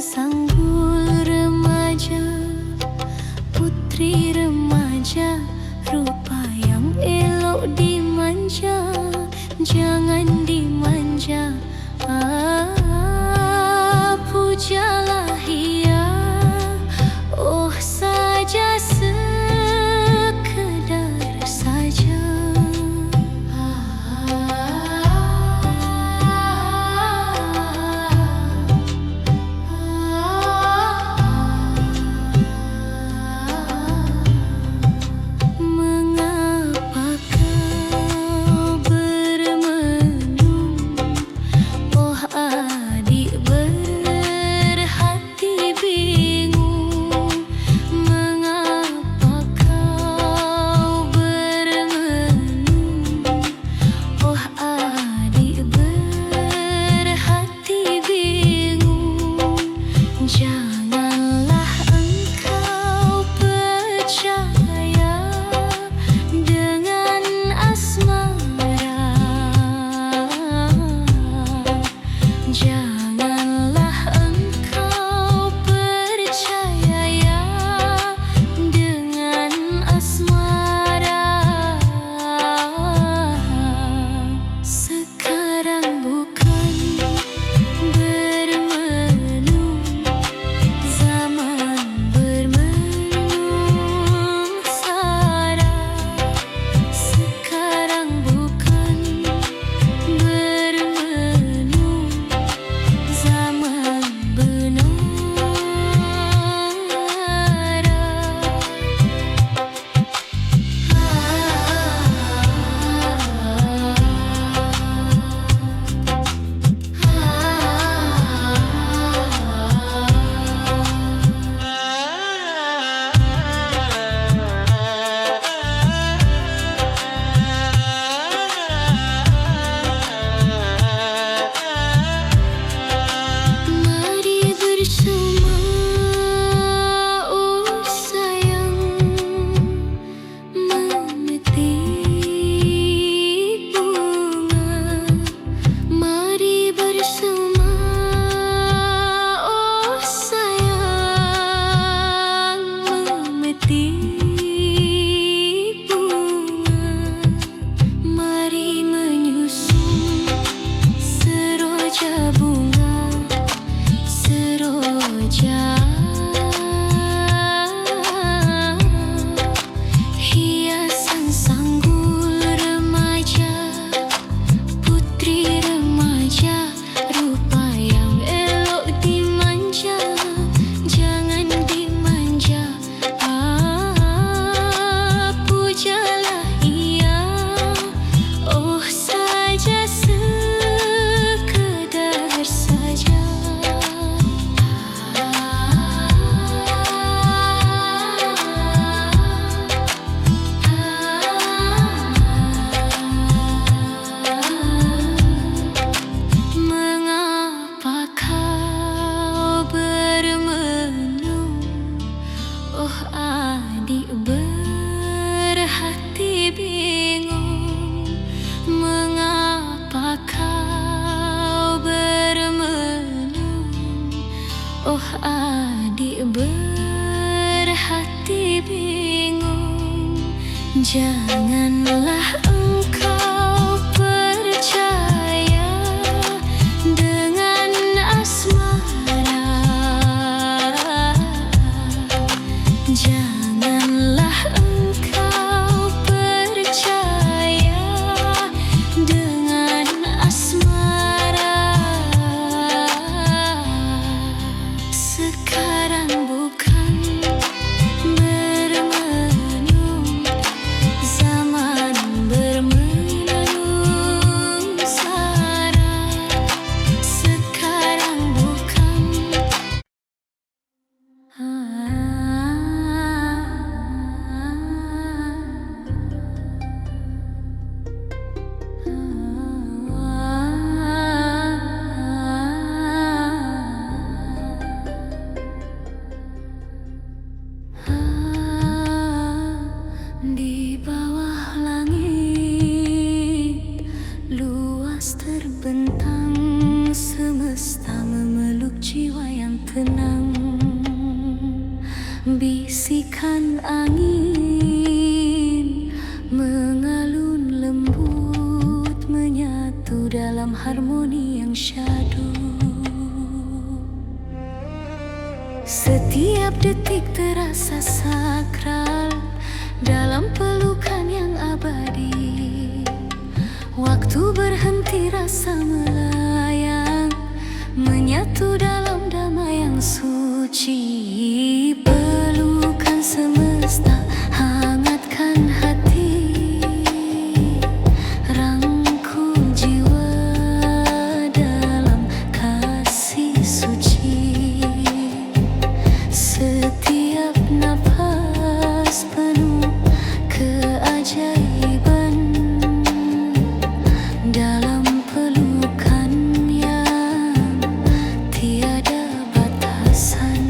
sanggul remaja, putri remaja, rupa yang elok dimanja, jangan dimanja. Pujalah ia, oh saja sekedar saja. Mengapa kau bermenung, oh adik berhati bingung? Mengapa kau bermenung, oh adik berhati bingung? Janganlah engkau percaya dengan asmara, janganlah engkau percaya dengan asmara. Sekarang bukan bermenung, zaman bermenung sara. Sekarang bukan bermenung, zaman benara. Mari bersama, oh sayang, memetik bunga. Mari bersama, oh sayang, memetik bunga. Mari menyusun seroja bunga, seroja hiasan sanggul remaja, putri remaja, rupa yang elok dimanja, jangan dimanja. Pujalah ia, oh saja sekedar saja. Mengapa kau bermenung, oh adik berhati bingung? Mengapa kau bermenung, oh adik berhati bingung? Janganlah engkau percaya dengan asmara, janganlah engkau percaya dengan asmara. Sekarang bukan bermenung, zaman bermenung sara. Sekarang bukan tenang. Bisikan angin mengalun lembut, menyatu dalam harmoni yang syahdu. Setiap detik terasa sakral dalam pelukan yang abadi. Waktu berhenti, rasa melayang, menyatu dalam damai yang suci. Pelukan semesta hangatkan hati, rangkul jiwa dalam kasih suci. Setiap napas penuh keajaiban dalam pelukan yang tiada batasan.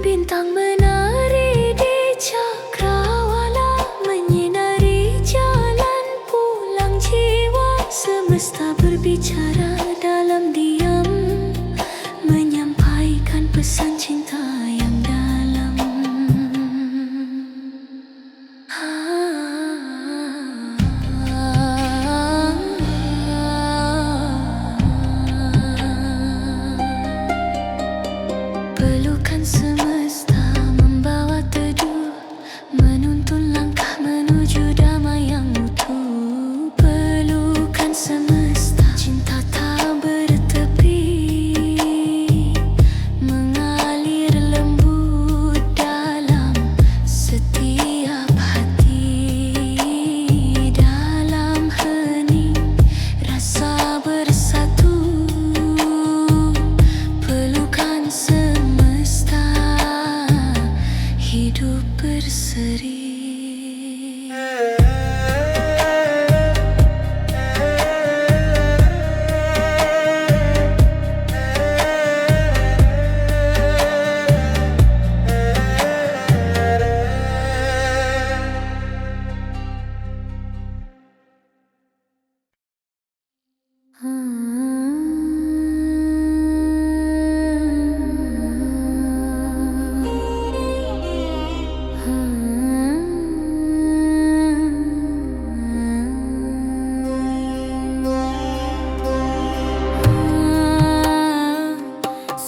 Bintang menari di cakrawala, menyinari jalan pulang jiwa. Semesta berbicara dalam diam, menyampaikan pesan cinta yang dalam. Pelukan semesta membawa teduh, menuntun langkah menuju damai yang utuh. Pelukan semesta, cinta tak bertepi, mengalir lembut dalam setiap hati. Dalam hening rasa bersatu, pelukan semesta hidup berseri.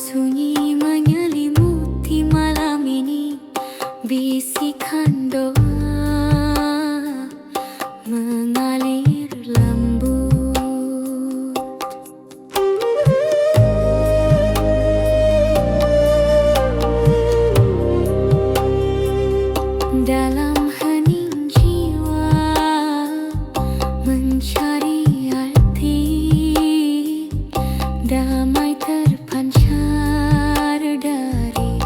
Sunyi menyelimuti malam ini, bisikan doa mengalir lembut. Dalam hening jiwa mencari arti, damai terpancar dari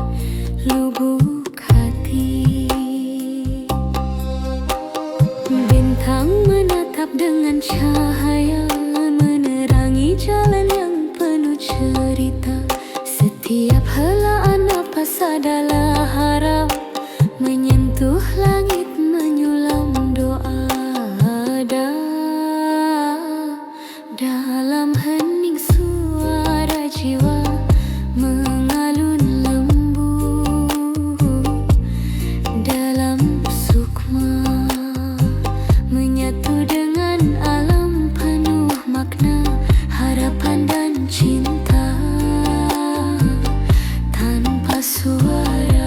lubuk hati. Bintang menatap dengan cahaya, menerangi jalan yang penuh cerita. Setiap helaan napas adalah harap, menyentuh langit menyulam doa. Dalam hening suara jiwa mengalun lembut, dalam sukma menyatu dengan alam penuh makna, harapan dan cinta tanpa suara.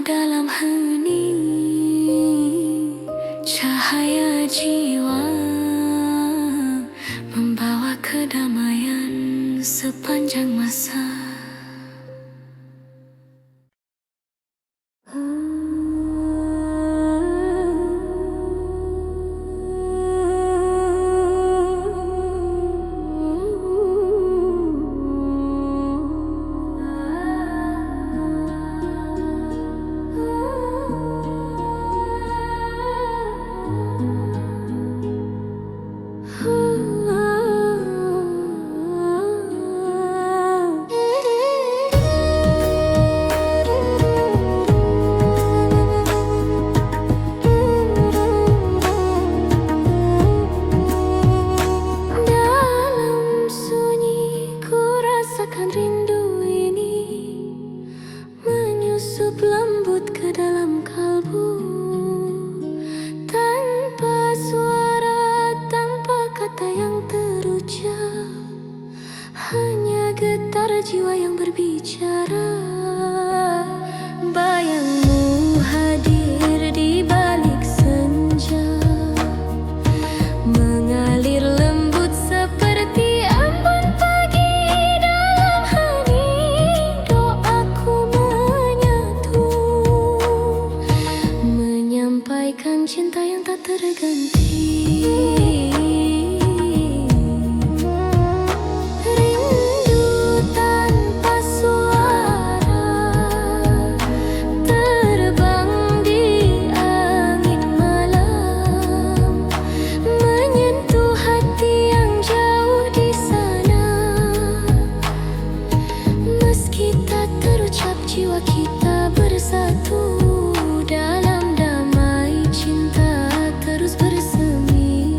dalam hening, cahaya jiwa membawa kedamaian sepanjang masa. Rindu ini menyusup lembut ke dalam kalbu, tanpa suara, tanpa kata yang terucap, hanya getar jiwa yang berbicara. Bayangmu hadir di balik senja, mengalir lembut seperti embun pagi. Dalam hening doaku menyatu, menyampaikan cinta yang tak terganti. Jiwa kita bersatu dalam damai cinta terus bersemi.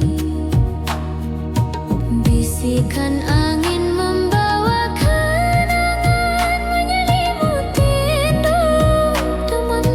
Bisikan angin membawa kenangan, menyelimuti rindu teman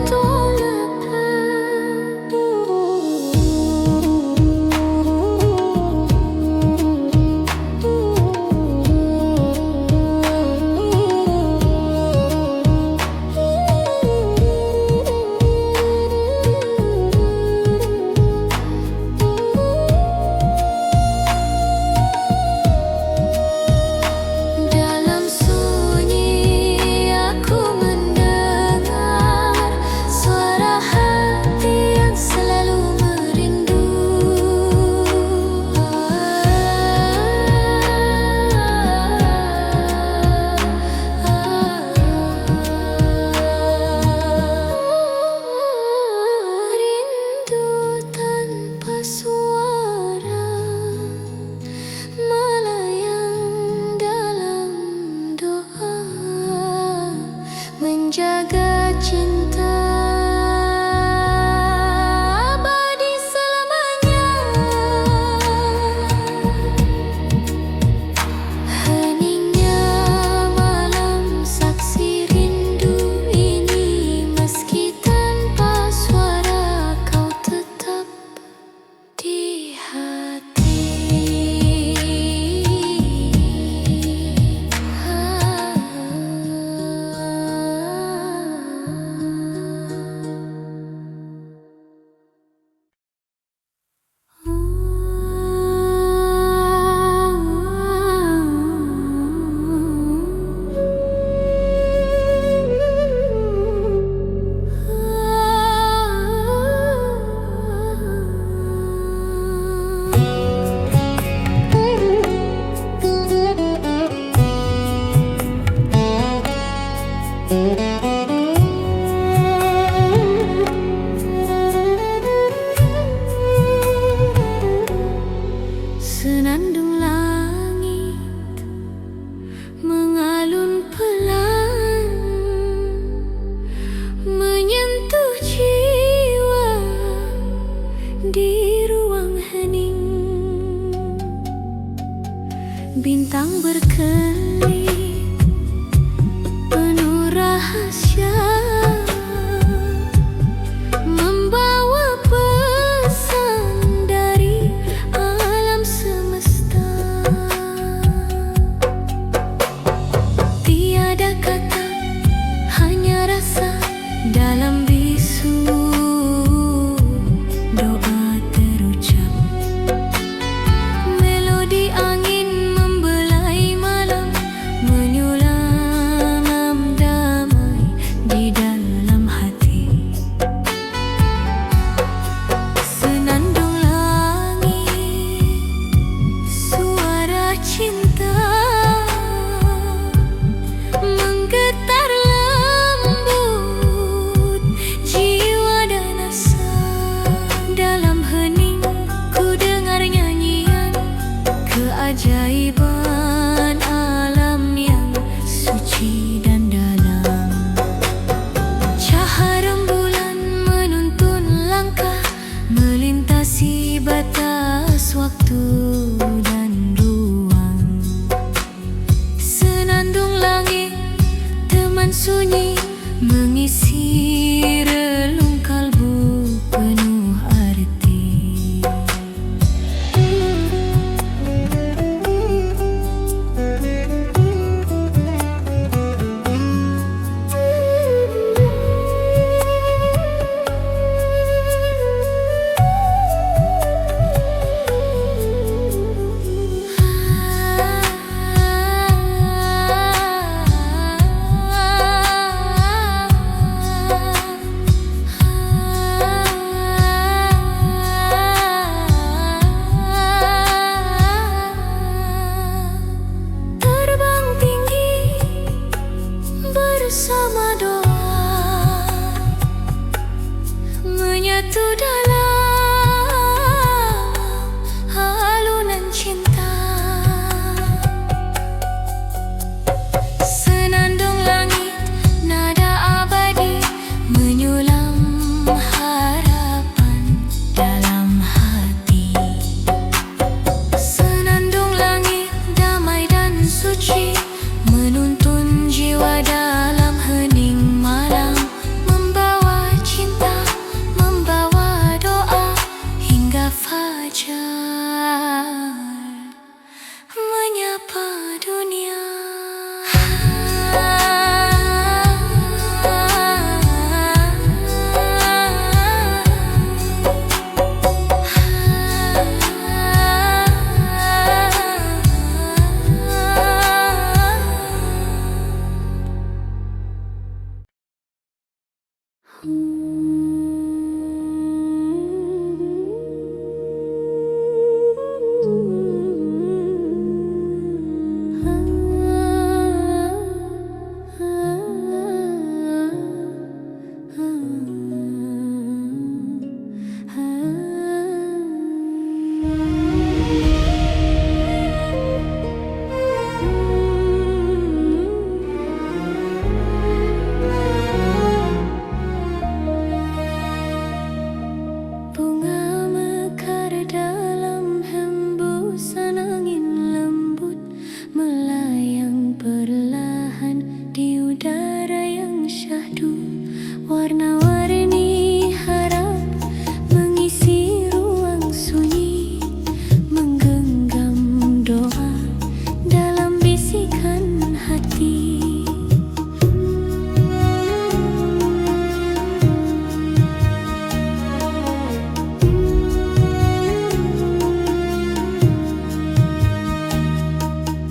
menjaga cinta abadi selamanya. Heningnya malam saksi rindu ini, meski tanpa suara kau tetap di hati. Senandung langit mengalun pelan, menyentuh jiwa di ruang hening. Bintang berkelip penuh rahasia, membawa pesan dari alam semesta. Tiada kata, hanya rasa dalam waktu dan ruang. Senandung langit, teman sunyi, mengisi relung kalbu penuh arti. Terbang tinggi bersama doa, menyatu dalam alunan cinta. Senandung langit, nada abadi, menyulam harapan dalam hati. Senandung langit, damai dan suci, menuntun jiwa dalam hening malam, membawa cinta, membawa doa hingga fajar menyapa dunia. Bunga mekar dalam hembusan angin lembut, melayang perlahan di udara yang syahdu. Warna-warni harap mengisi ruang sunyi, menggenggam doa dalam bisikan hati.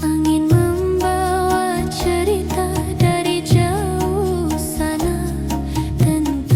Angin membawa cerita dari jauh sana tentang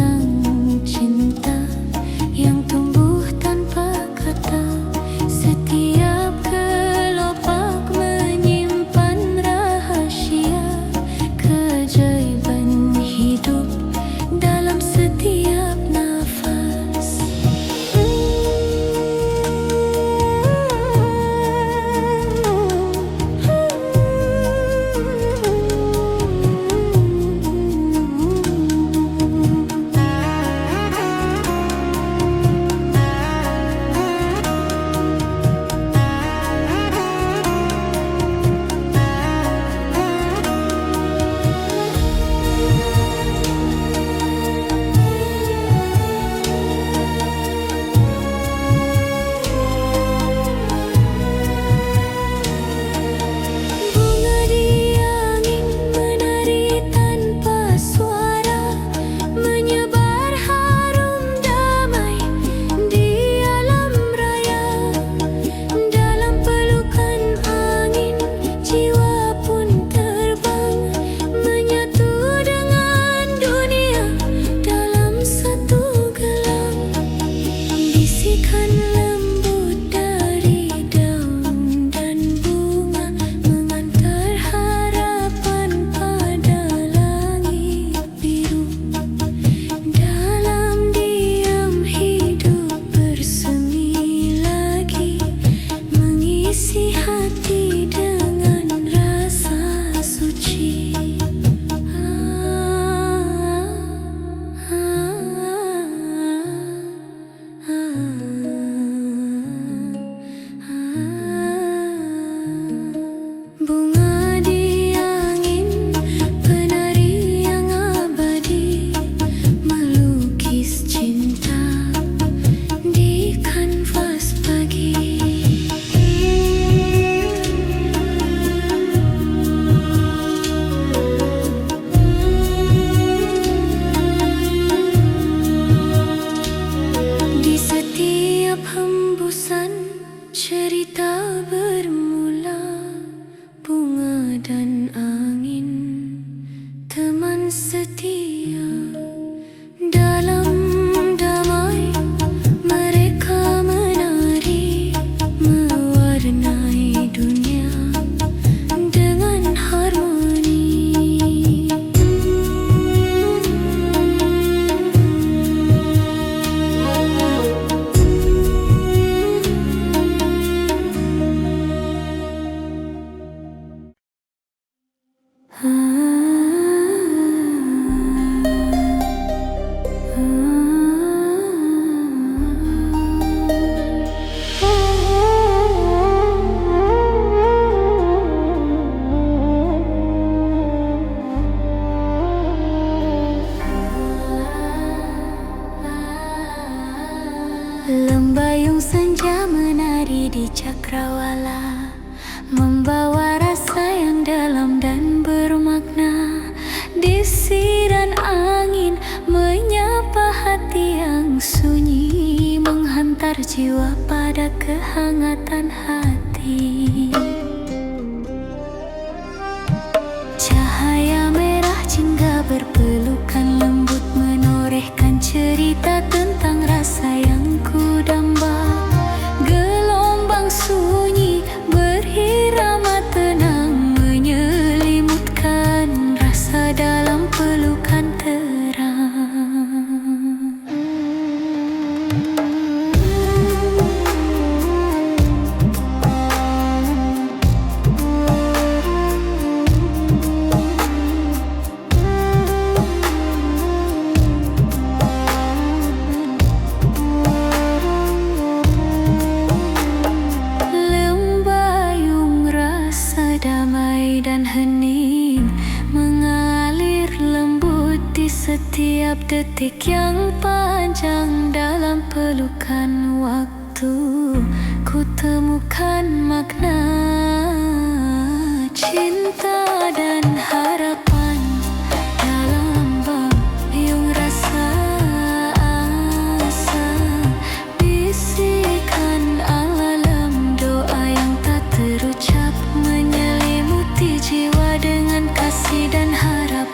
Lembayung senja menari di cakrawala, membawa rasa yang dalam dan bermakna. Desiran angin menyapa hati yang sunyi, menghantar jiwa pada kehangatan hati. Cahaya merah jingga berpelukan lembut, menorehkan cerita tentang rasa yang kudamba. Gelombang sunyi berirama tenang, menyelimutkan rasa dalam pelukan terang. Damai dan hening mengalir lembut di setiap detik yang panjang. Dalam pelukan waktu ku temukan makna cinta dan harapan. Dalam bayung rasa asa, bisikan alam doa yang tak terucap, menyelimuti jiwa dengan kasih dan harap.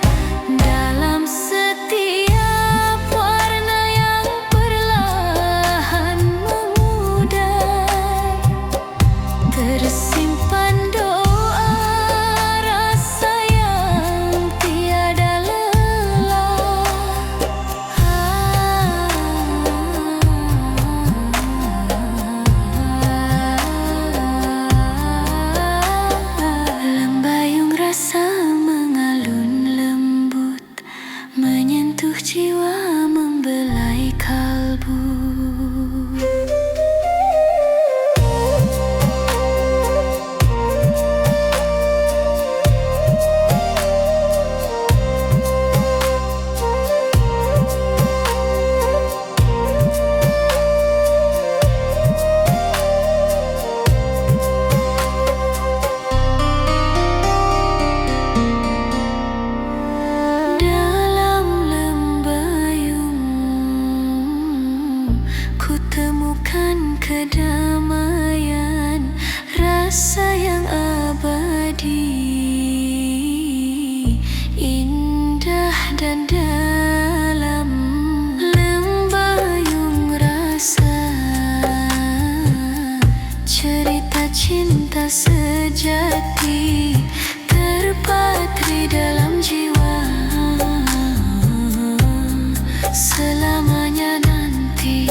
Dalam setiap warna yang perlahan memudar, tersimpan doa, rasa yang tiada lelah. Lembayung rasa mengalun lembut, menyentuh jiwa, membelai kalbu. Dalam lembayung ku temukan kedamaian, rasa yang abadi, indah dan dalam. Lembayung rasa, cerita cinta sejati terpatri dalam jiwa, selamanya nanti.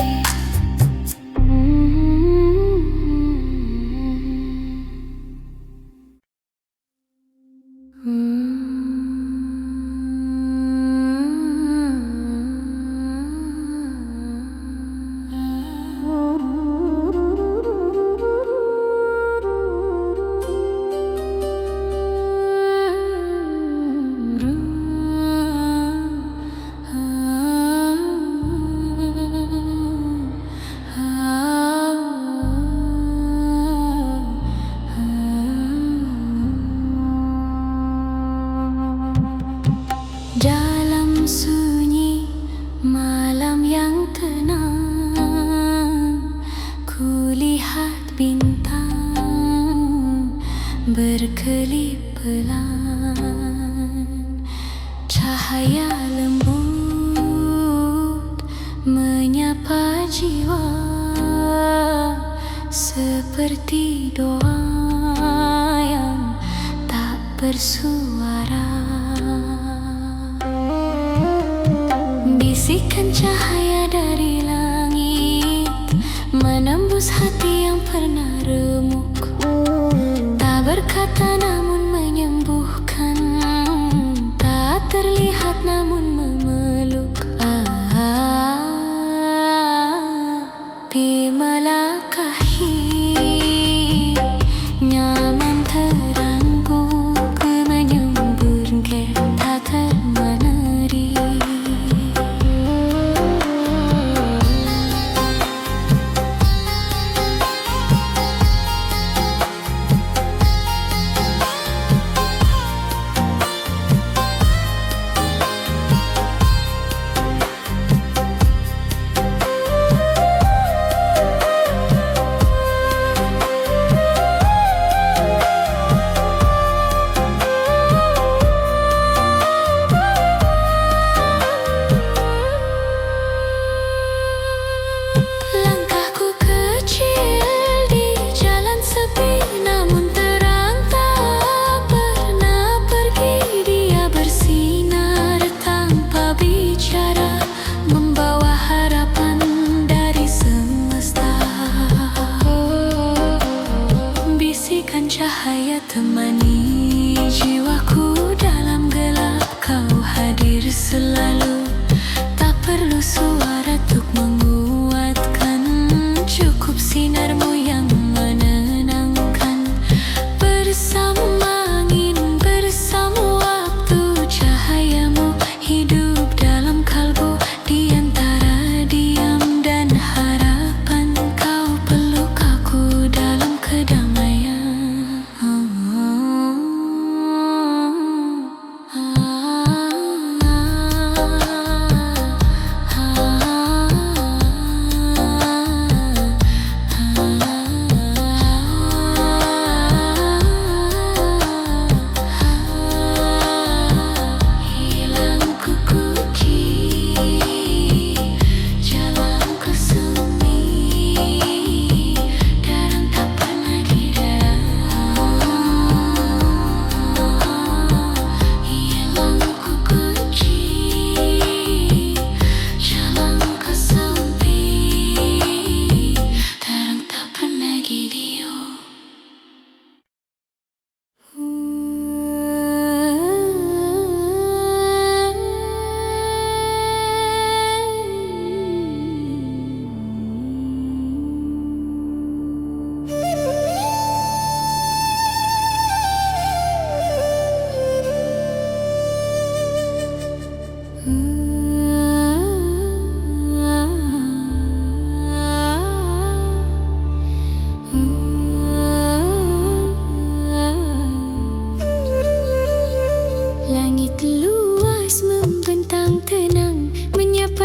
Dalam sunyi malam yang tenang, ku lihat bintang berkelip pelan. Cahaya lembut menyapa jiwa, seperti doa yang tak bersuara. Bisikan cahaya dari langit menembus hati yang pernah remuk, tak berkata namun menyembuhkan, tak terlihat namun memeluk. Di melangkahi nyaman terangkuk, menyembur tak termeneri.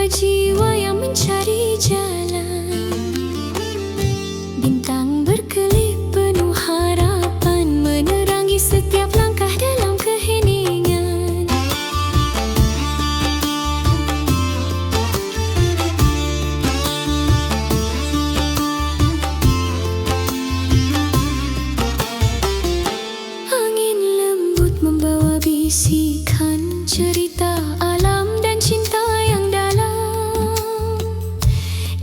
jiwa yang mencari jalan. Bintang berkelip penuh harapan, menerangi setiap langkah dalam keheningan. Angin lembut membawa bisikan cerita alam dan cinta yang dalam.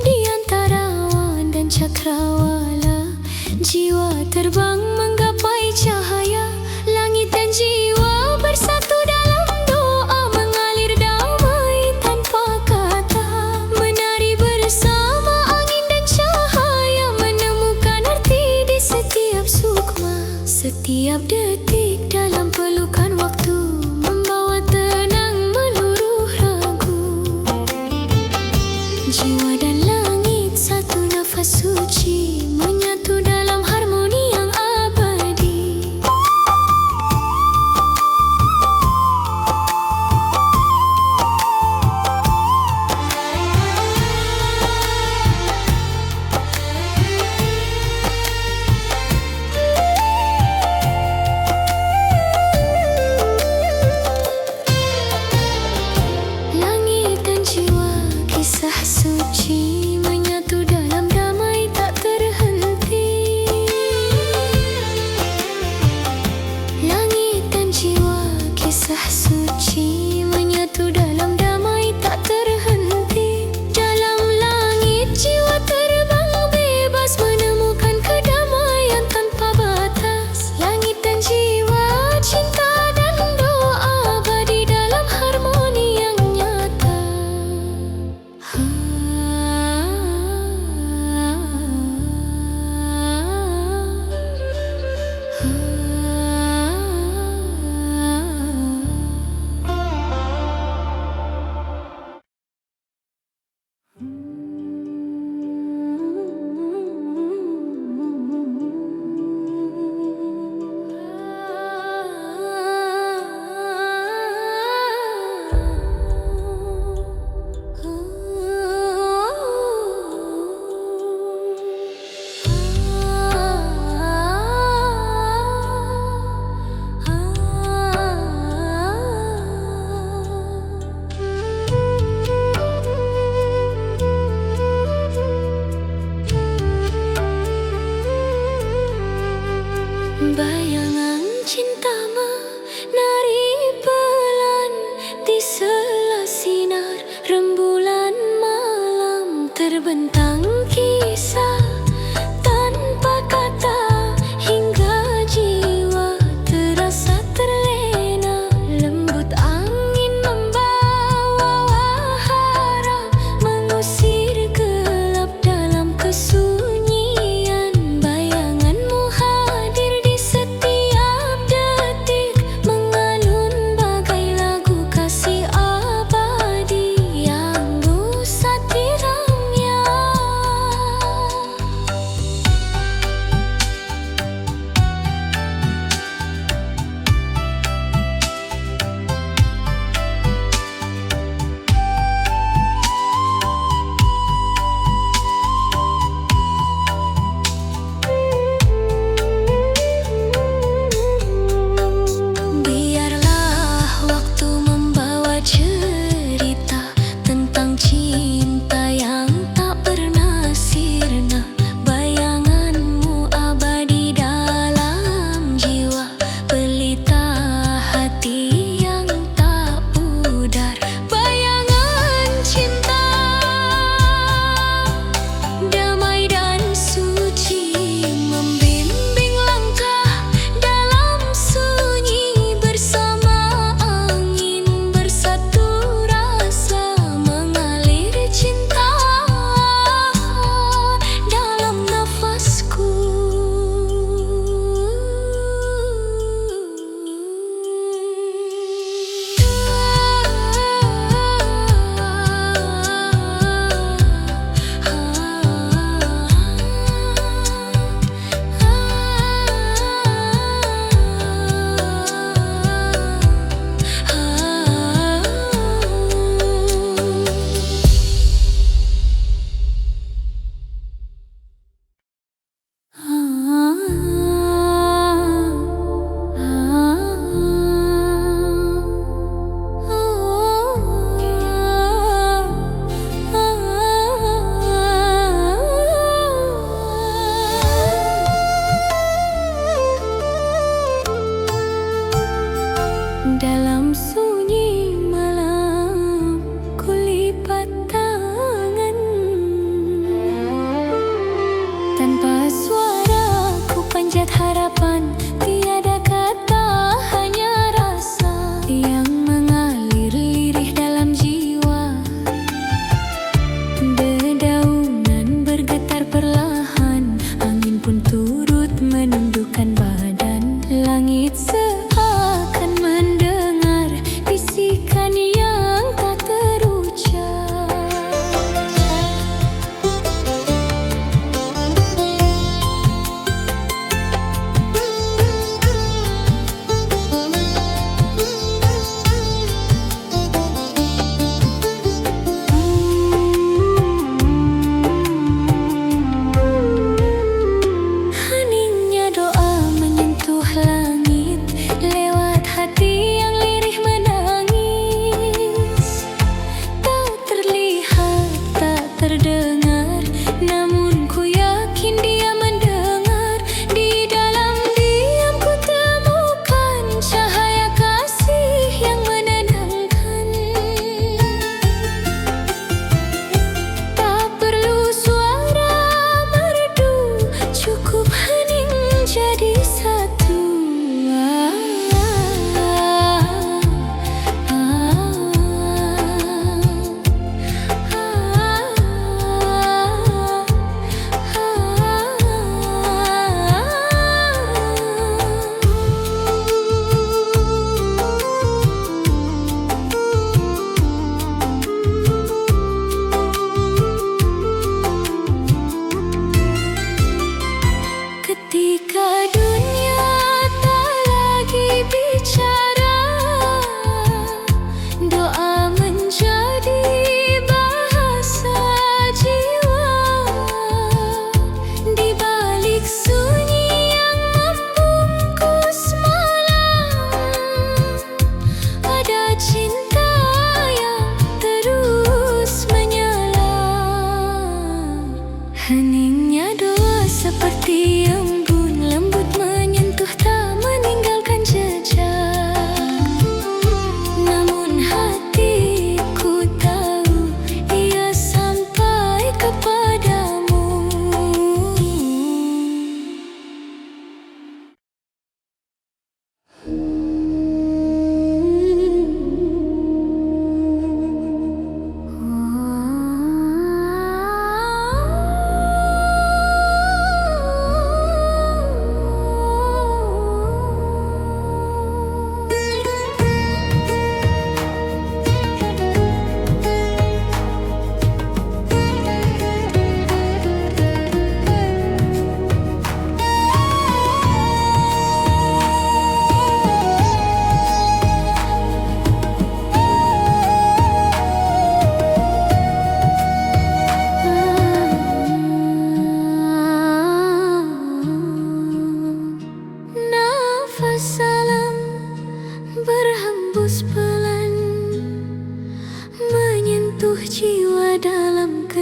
Di antara awan dan cakrawala, jiwa terbang menggapai cahaya. Langit dan jiwa bersatu dalam doa, mengalir damai tanpa kata. Menari bersama angin dan cahaya, menemukan arti di setiap sukma. Setiap detik dalam pelukan waktu, membawa tenang meluruh ragu. Jiwa dan langit satu nafas suci, menyatu dalam harmoni yang abadi. Langit dan jiwa, kisah suci, menyatu dalam damai tak terhenti. Langit dan jiwa, kisah suci, menyatu dalam damai tak terhenti. Dalam langit jiwa terbang bebas, menemukan kedamaian tanpa batas. Langit dan jiwa, cinta dan doa abadi dalam harmoni yang nyata. Bayangan cinta menari pelan di sela sinar rembulan malam. Terbentang kisah tanpa kata, hingga jiwa terasa terlena. Lembut angin membawa harap, mengusir gelap dalam kesunyian. Bayanganmu hadir di setiap detik, mengalun bagai lagu kasih abadi yang busa tiramnya.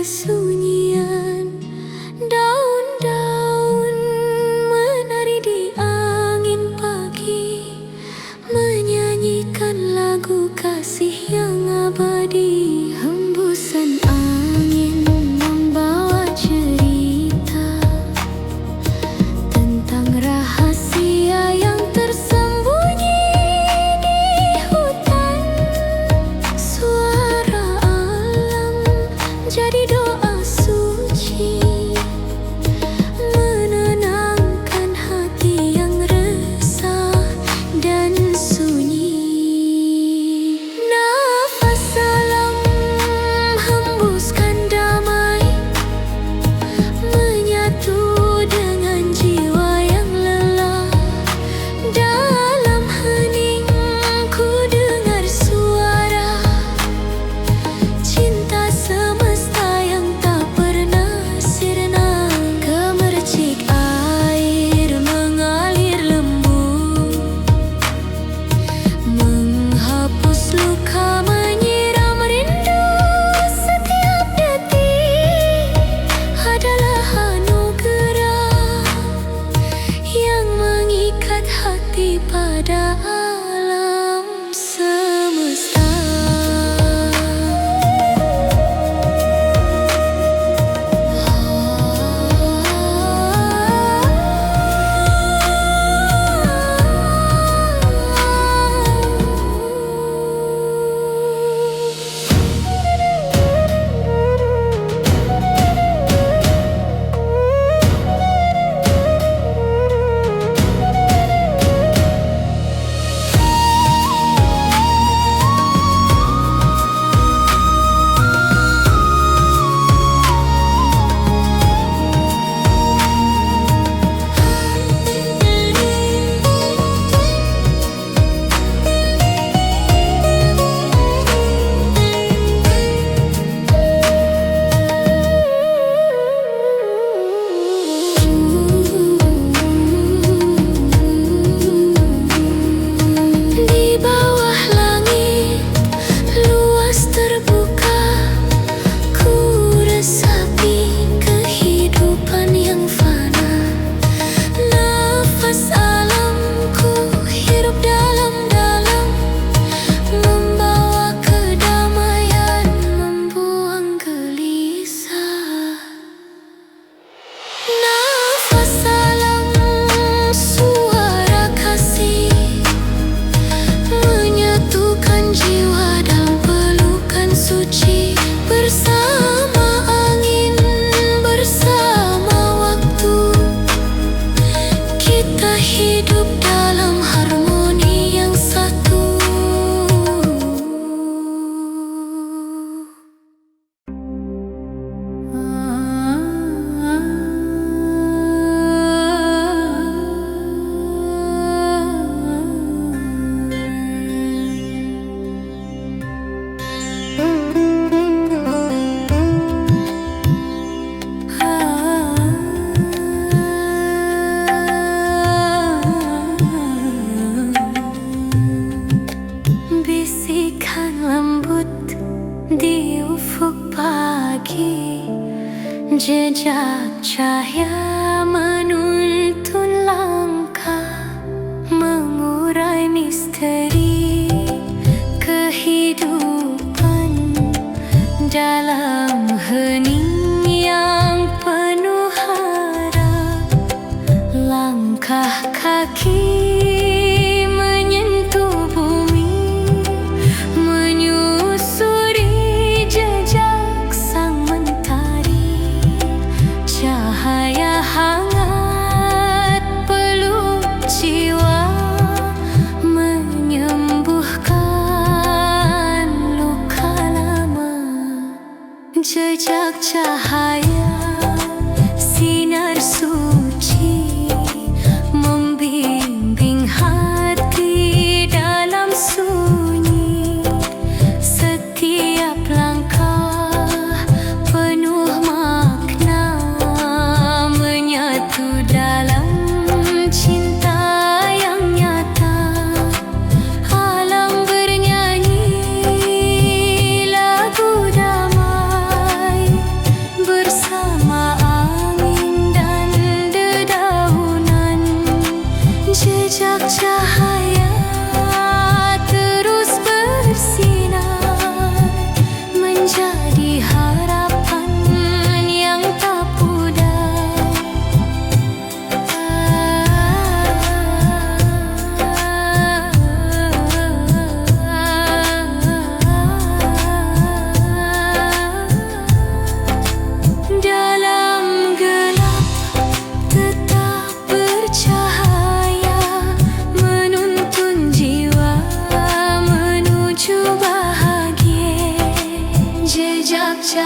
kesunyian. Daun-daun menari di angin pagi, menyanyikan lagu kasih yang abadi. Hembusan angin membawa cerita tentang rahasia yang tersembunyi di hutan. Suara alam jadi doa suci, menenangkan hati yang resah dan sunyi. Nafas alam hembuskan damai, menyatu dengan jiwa yang lelah. Dalam hening ku dengar suara cinta semesta yang tak pernah sirna. Gemercik air mengalir lembut, menghapus luka, menyiram rindu. Setiap detik adalah anugerah yang mengikat hati pada alam semesta. Di bawah langit luas terbuka, ku resapi kehidupan yang fana. Nafas alam ku hirup dalam-dalam, membawa kedamaian, membuang gelisah. Nafas alam suara kasih, menyatukan jiwa dalam pelukan suci. Bersama angin, bersama waktu, kita hidup dalam harmoni yang satu. Bisikan lembut di ufuk pagi, jejak cahaya menuntun langkah, mengurai misteri kehidupan dalam hening yang penuh harap. Langkah kaki menyentuh bumi, menyusuri jejak sang mentari. Cahaya hangat peluk jiwa, menyembuhkan luka lama. Jejak cahaya sinar suci, membimbing hati dalam sunyi. Setiap langkah penuh makna, menyatu dalam cinta yang nyata. Alam bernyanyi lagu damai,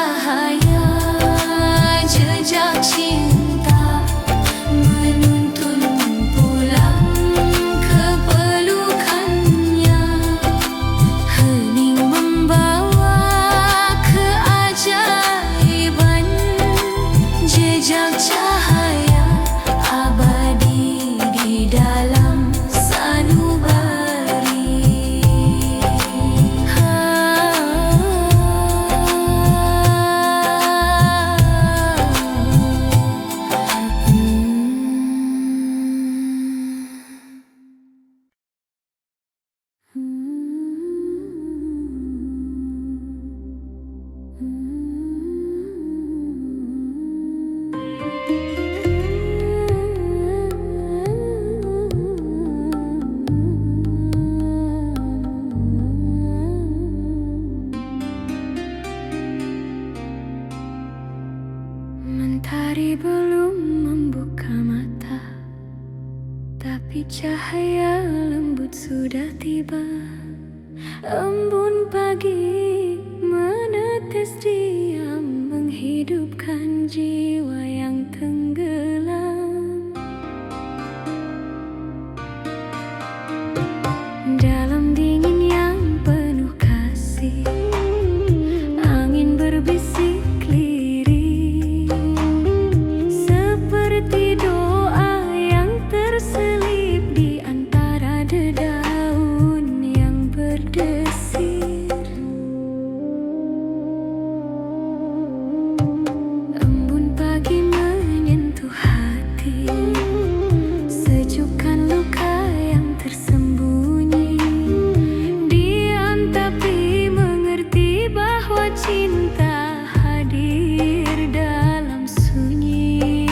cahaya jejak cinta menuntun pulang ke pelukannya. Hening membawa keajaiban jejak cahaya abadi di dalam sanubari. Mentari belum membuka mata, tapi cahaya lembut sudah tiba. Embun pagi menetes diam, menghidupkan jiwa yang tenggelam. Dalam dingin yang penuh kasih, angin berbisik lirih, seperti doa yang terselip di antara dedaun yang berdesir. Embun pagi menyentuh hati, sejukkan luka yang tersembunyi. Diam tapi mengerti bahwa cinta hadir dalam sunyi.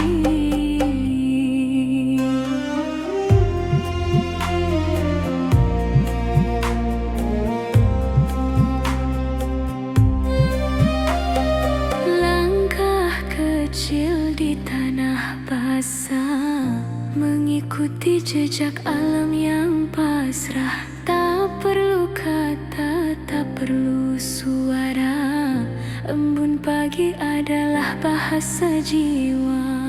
Langkah kecil di tanah basah, mengikuti jejak alam yang pasrah. Tak perlu kata, tak perlu suara, embun pagi adalah bahasa jiwa.